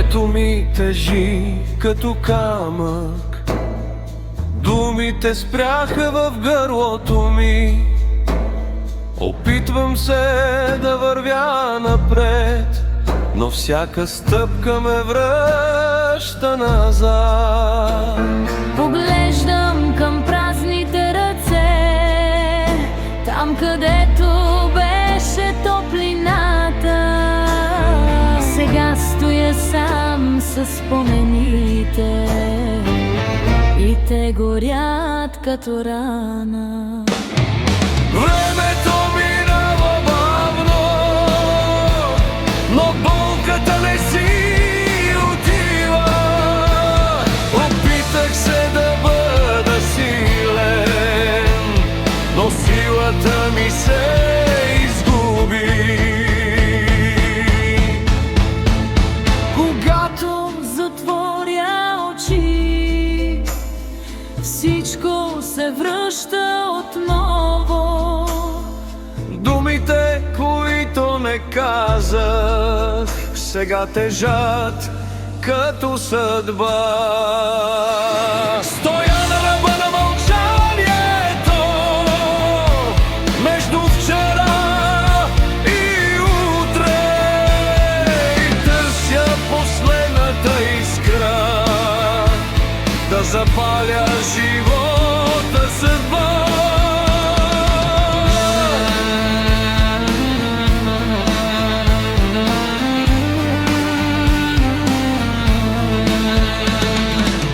Сърцето ми тежи като камък, думите спряха в гърлото ми. Опитвам се да вървя напред, но всяка стъпка ме връща назад. Поглеждам към празните ръце, там където беше топлината. Сега стоя сам със спомените и те горят като рана. Времето минава бавно, но болката не си отива. Опитах се да бъда силен, но силата ми се изгуби. Когато затворя очи, всичко се връща отново. Думите, които не казах, сега тежат като съдба. Стоя на ръба на мълчанието, между вчера и утре, и търся последната искра, да запаля живота съдба.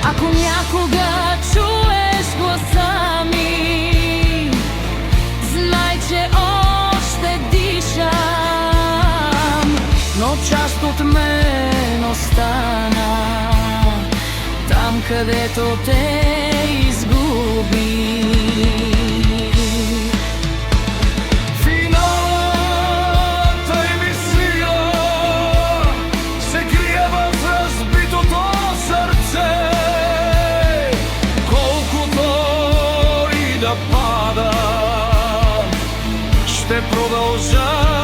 Ако някога чуеш гласа ми, знай, че още дишам, но част от мен остана там, където те изгуби. Финалната ми сила се крие в разбитото сърце. Колкото и да пада, ще продължа